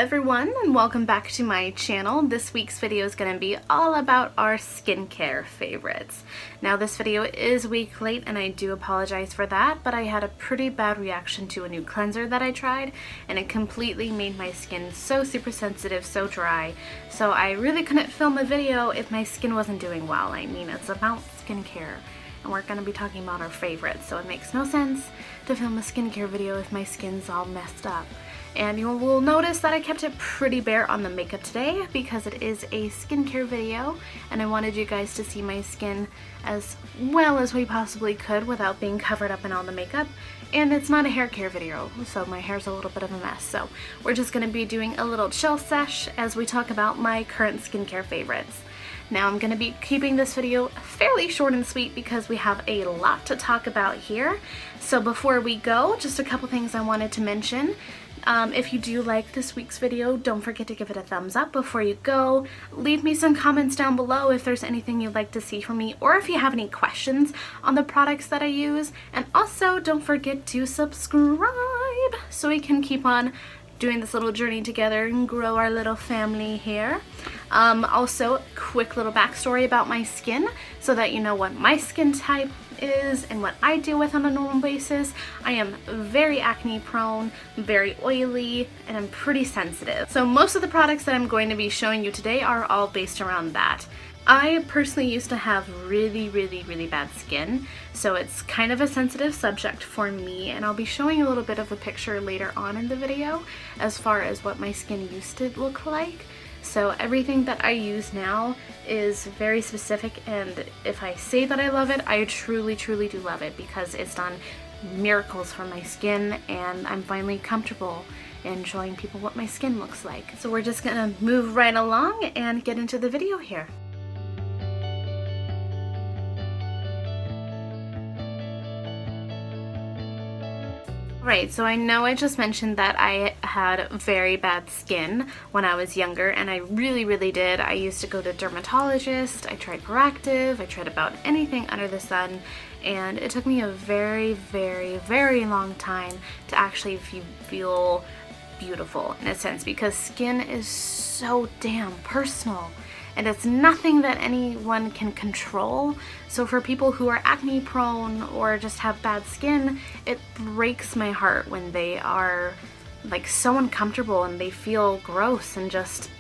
everyone, and welcome back to my channel. This week's video is going to be all about our skincare favorites. Now this video is a week late and I do apologize for that, but I had a pretty bad reaction to a new cleanser that I tried and it completely made my skin so super sensitive, so dry. So I really couldn't film a video if my skin wasn't doing well. I mean, it's about skincare and we're going to be talking about our favorites, so it makes no sense to film a skincare video if my skin's all messed up. And you will notice that I kept it pretty bare on the makeup today because it is a skincare video and I wanted you guys to see my skin as well as we possibly could without being covered up in all the makeup. And it's not a hair care video, so my hair's a little bit of a mess. So we're just going to be doing a little chill sesh as we talk about my current skincare favorites. Now I'm going to be keeping this video fairly short and sweet because we have a lot to talk about here. So before we go, just a couple things I wanted to mention. If you do like this week's video, don't forget to give it a thumbs up before you go. Leave me some comments down below if there's anything you'd like to see from me or if you have any questions on the products that I use. And also don't forget to subscribe so we can keep on doing this little journey together and grow our little family here. Also, quick little backstory about my skin so that you know what my skin type is and what I deal with on a normal basis. I am very acne prone, very oily, and I'm pretty sensitive. So most of the products that I'm going to be showing you today are all based around that. I personally used to have really bad skin, so it's kind of a sensitive subject for me, and I'll be showing you a little bit of a picture later on in the video as far as what my skin used to look like. So everything that I use now is very specific, and if I say that I love it, I truly do love it because it's done miracles for my skin and I'm finally comfortable in showing people what my skin looks like. So we're just gonna move right along and get into the video here. Right, so I know I just mentioned that I had very bad skin when I was younger, and I really did. I used to go to dermatologist, I tried Proactive, I tried about anything under the sun, and it took me a very long time to actually feel beautiful in a sense because skin is so damn personal. And it's nothing that anyone can control. So for people who are acne prone or just have bad skin, it breaks my heart when they are like so uncomfortable and they feel gross and just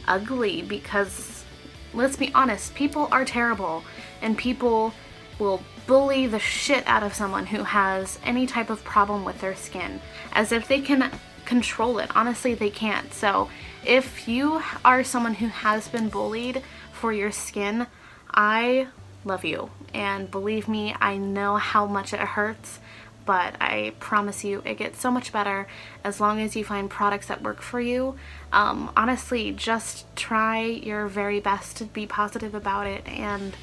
ugly because, let's be honest, people are terrible and people will bully the shit out of someone who has any type of problem with their skin as if they can control it. Honestly, they can't. So if you are someone who has been bullied for your skin, I love you, and believe me, I know how much it hurts, but I promise you it gets so much better as long as you find products that work for you. Honestly, just try your very best to be positive about it, and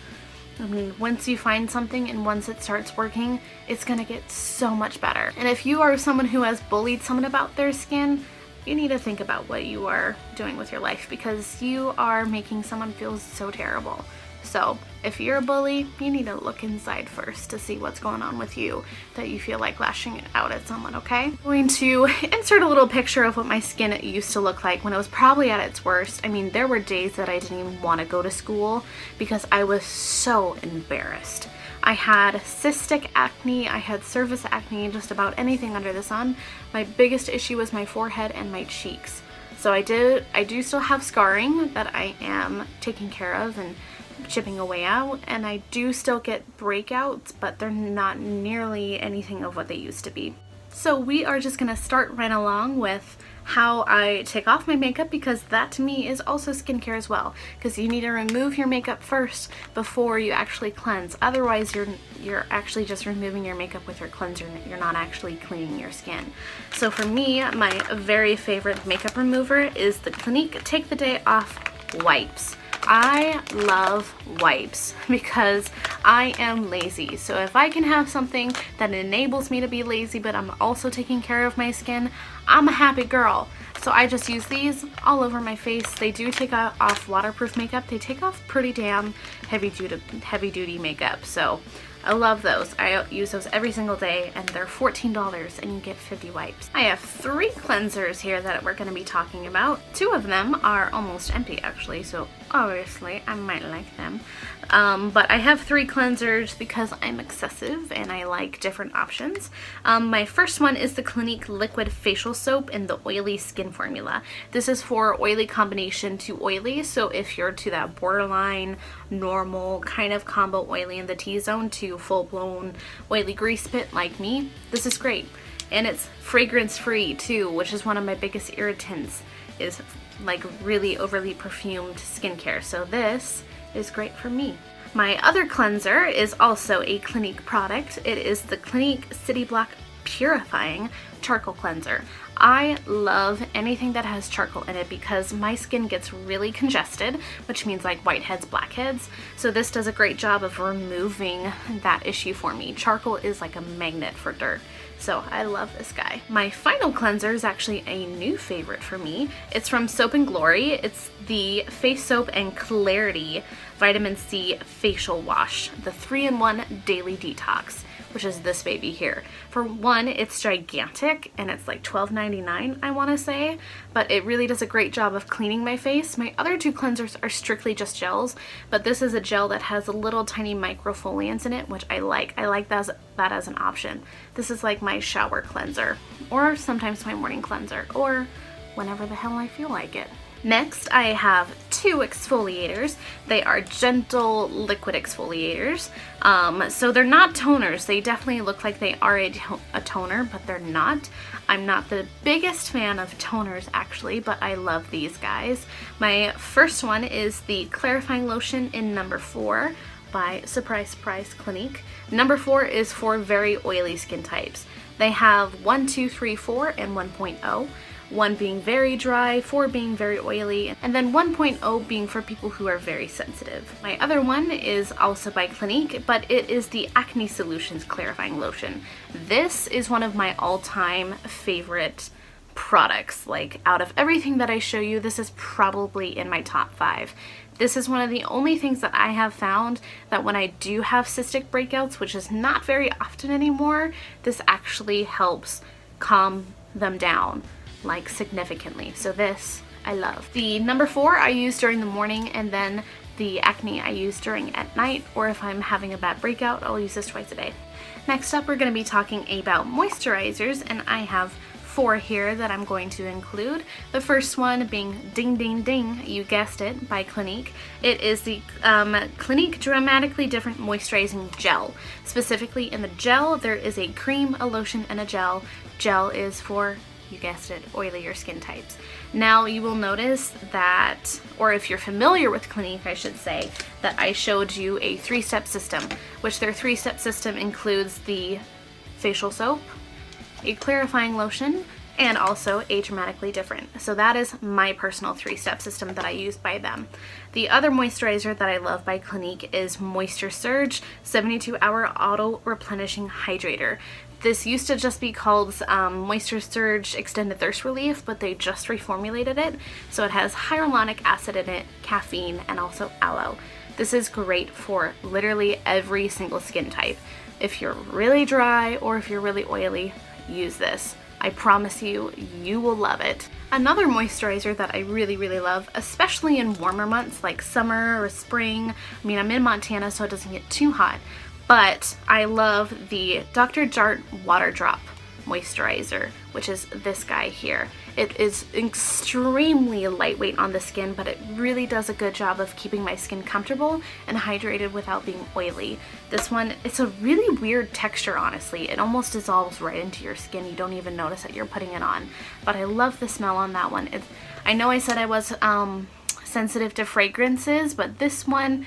I mean, once you find something and once it starts working, it's gonna get so much better. And if you are someone who has bullied someone about their skin, you need to think about what you are doing with your life because you are making someone feel so terrible. So if you're a bully, you need to look inside first to see what's going on with you that you feel like lashing it out at someone, okay? I'm going to insert a little picture of what my skin used to look like when it was probably at its worst. I mean, there were days that I didn't even want to go to school because I was so embarrassed. I had cystic acne, I had surface acne, just about anything under the sun. My biggest issue was my forehead and my cheeks. So I do still have scarring that I am taking care of and chipping away out, and I do still get breakouts, but they're not nearly anything of what they used to be. So we are just gonna start right along with how I take off my makeup because that to me is also skincare as well, because you need to remove your makeup first before you actually cleanse. Otherwise you're actually just removing your makeup with your cleanser and you're not actually cleaning your skin. So for me, my very favorite makeup remover is the Clinique Take the Day Off wipes. I love wipes because I am lazy. So if I can have something that enables me to be lazy but I'm also taking care of my skin, I'm a happy girl. So I just use these all over my face. They do take off waterproof makeup. They take off pretty damn heavy duty makeup. So I love those. I use those every single day, and they're $14 and you get 50 wipes. I have 3 cleansers here that we're going to be talking about. 2 of them are almost empty actually, so obviously I might like them. But I have 3 cleansers because I'm excessive and I like different options. My first one is the Clinique Liquid Facial Soap in the Oily Skin Formula. This is for oily combination to oily, so if you're to that borderline normal kind of combo oily in the T-zone to full-blown oily grease pit like me, this is great. And it's fragrance free too, which is one of my biggest irritants, is like really overly perfumed skincare, so this is great for me. My other cleanser is also a Clinique product. It is the Clinique City Black Purifying Charcoal Cleanser. I love anything that has charcoal in it because my skin gets really congested, which means like whiteheads, blackheads. So this does a great job of removing that issue for me. Charcoal is like a magnet for dirt. So I love this guy. My final cleanser is actually a new favorite for me. It's from Soap & Glory. It's the Face Soap and Clarity Vitamin C Facial Wash, the 3-in-1 Daily Detox, which is this baby here. For one, it's gigantic and it's like $12.99, I want to say, but it really does a great job of cleaning my face. My other 2 cleansers are strictly just gels, but this is a gel that has a little tiny microfoliants in it, which I like. I like that as an option. This is like my shower cleanser, or sometimes my morning cleanser, or whenever the hell I feel like it. Next, I have 2 exfoliators. They are gentle liquid exfoliators. So they're not toners. They definitely look like they are a toner, but they're not. I'm not the biggest fan of toners actually, but I love these guys. My first one is the Clarifying Lotion in number 4 by Surprise Surprise Clinique. Number 4 is for very oily skin types. They have 1, 2, 3, 4, and 1.0. 1 being very dry, 4 being very oily, and then 1.0 being for people who are very sensitive. My other one is also by Clinique, but it is the Acne Solutions Clarifying Lotion. This is one of my all-time favorite products. Like, out of everything that I show you, this is probably in my top 5. This is one of the only things that I have found that when I do have cystic breakouts, which is not very often anymore, this actually helps calm them down, like significantly. So this I love. The number 4 I use during the morning, and then the acne I use during at night, or if I'm having a bad breakout, I'll use this twice a day. Next up, we're going to be talking about moisturizers, and I have 4 here that I'm going to include. The first one being Ding Ding Ding, you guessed it, by Clinique. It is the Clinique Dramatically Different Moisturizing Gel. Specifically in the gel, there is a cream, a lotion, and a gel. Gel is for, you guessed it, oilier skin types. Now you will notice that, or if you're familiar with Clinique, I should say, that I showed you a 3-step system, which their 3-step system includes the facial soap, a clarifying lotion, and also a Dramatically Different. So that is my personal 3-step system that I use by them. The other moisturizer that I love by Clinique is Moisture Surge 72-Hour Auto Replenishing Hydrator. This used to just be called Moisture Surge Extended Thirst Relief, but they just reformulated it. So it has hyaluronic acid in it, caffeine, and also aloe. This is great for literally every single skin type. If you're really dry or if you're really oily, use this. I promise you, you will love it. Another moisturizer that I really, really love, especially in warmer months like summer or spring. I mean, I'm in Montana, so it doesn't get too hot. But I love the Dr. Jart Water Drop Moisturizer, which is this guy here. It is extremely lightweight on the skin, but it really does a good job of keeping my skin comfortable and hydrated without being oily. This one, it's a really weird texture, honestly. It almost dissolves right into your skin. You don't even notice that you're putting it on. But I love the smell on that one. I know I said I was sensitive to fragrances, but this one,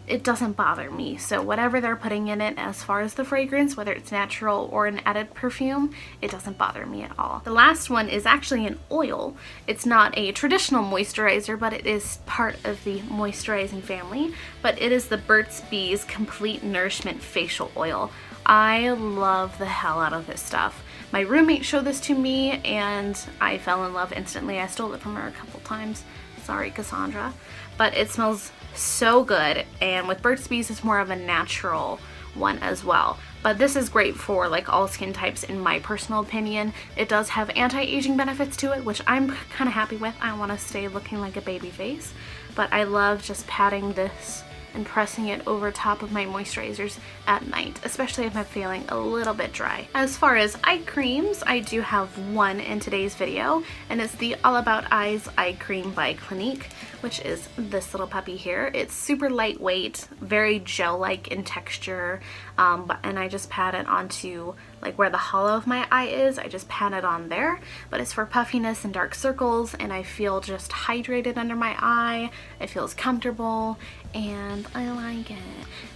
it doesn't bother me. So whatever they're putting in it as far as the fragrance, whether it's natural or an added perfume, it doesn't bother me at all. The last one is actually an oil. It's not a traditional moisturizer, but it is part of the moisturizing family. But it is the Burt's Bees Complete Nourishment Facial Oil. I love the hell out of this stuff. My roommate showed this to me and I fell in love instantly. I stole it from her a couple times. Sorry, Cassandra. But it smells so good, and with Burt's Bees it's more of a natural one as well. But this is great for like all skin types in my personal opinion. It does have anti-aging benefits to it, which I'm kind of happy with. I want to stay looking like a baby face, but I love just patting this and pressing it over top of my moisturizers at night, especially if I'm feeling a little bit dry. As far as eye creams, I do have one in today's video, and it's the All About Eyes Eye Cream by Clinique, which is this little puppy here. It's super lightweight, very gel-like in texture, and I just pat it onto like where the hollow of my eye is. I just pat it on there, but it's for puffiness and dark circles, and I feel just hydrated under my eye. It feels comfortable, and I like it.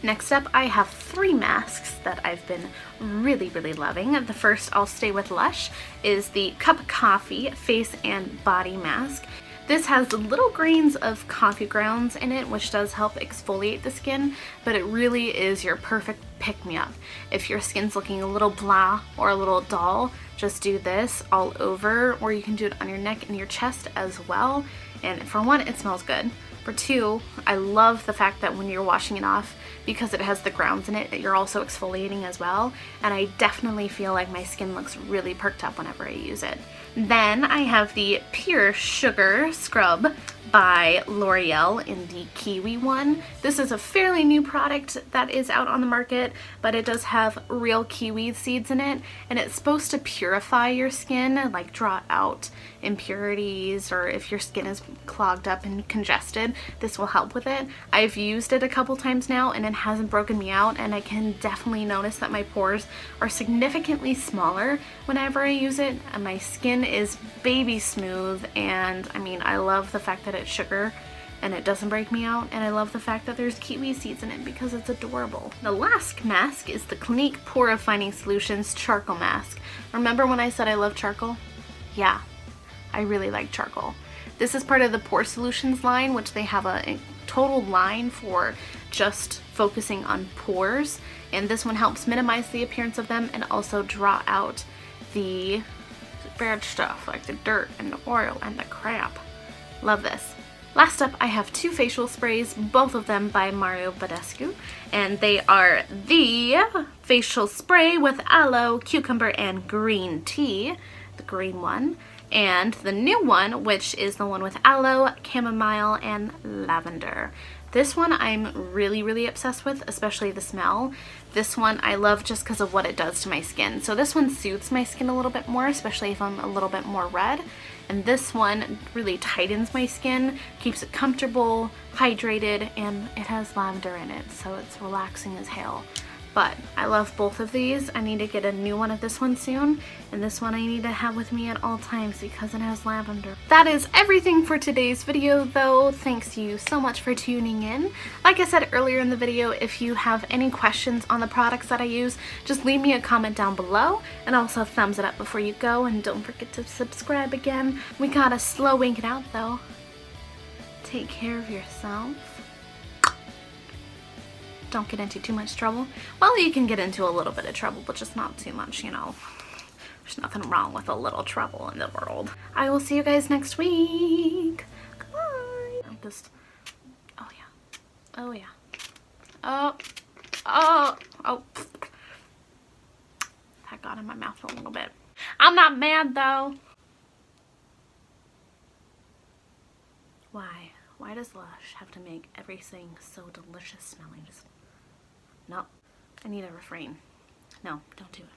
Next up, I have 3 masks that I've been really loving. The first, I'll stay with Lush, is the Cup of Coffee Face and Body Mask. This has little grains of coffee grounds in it, which does help exfoliate the skin, but it really is your perfect pick-me-up. If your skin's looking a little blah or a little dull, just do this all over, or you can do it on your neck and your chest as well. And for one, it smells good. For two, I love the fact that when you're washing it off, because it has the grounds in it, you're also exfoliating as well, and I definitely feel like my skin looks really perked up whenever I use it. Then I have the Pure Sugar Scrub by L'Oreal in the Kiwi one. This is a fairly new product that is out on the market, but it does have real kiwi seeds in it, and it's supposed to purify your skin, like draw out impurities, or if your skin is clogged up and congested, this will help with it. I've used it a couple times now and it hasn't broken me out, and I can definitely notice that my pores are significantly smaller whenever I use it, and my skin is baby smooth. And I mean, I love the fact that it's sugar and it doesn't break me out, and I love the fact that there's kiwi seeds in it because it's adorable. The last mask is the Clinique Pore Refining Solutions Charcoal Mask. Remember when I said I love charcoal? Yeah, I really like charcoal. This is part of the Pore Solutions line, which they have a total line for just focusing on pores, and this one helps minimize the appearance of them and also draw out the bad stuff like the dirt and the oil and the crap. Love this. Last up, I have 2 facial sprays, both of them by Mario Badescu, and they are the facial spray with aloe, cucumber, and green tea, the green one, and the new one, which is the one with aloe, chamomile, and lavender. This one I'm really obsessed with, especially the smell. This one I love just because of what it does to my skin. So this one soothes my skin a little bit more, especially if I'm a little bit more red. And this one really tightens my skin, keeps it comfortable, hydrated, and it has lavender in it, so it's relaxing as hell. But I love both of these. I need to get a new one of this one soon, and this one I need to have with me at all times because it has lavender. That is everything for today's video though. Thanks you so much for tuning in. Like I said earlier in the video, if you have any questions on the products that I use, just leave me a comment down below, and also thumbs it up before you go, and don't forget to subscribe again. We gotta slow wink it out though. Take care of yourself. Don't get into too much trouble. Well, you can get into a little bit of trouble, but just not too much, you know. There's nothing wrong with a little trouble in the world. I will see you guys next week. Goodbye. I'm just, oh yeah. Oh yeah. Oh. That got in my mouth a little bit. I'm not mad though. Why? Why does Lush have to make everything so delicious smelling? Just, no. I need a refrain. No, don't do it.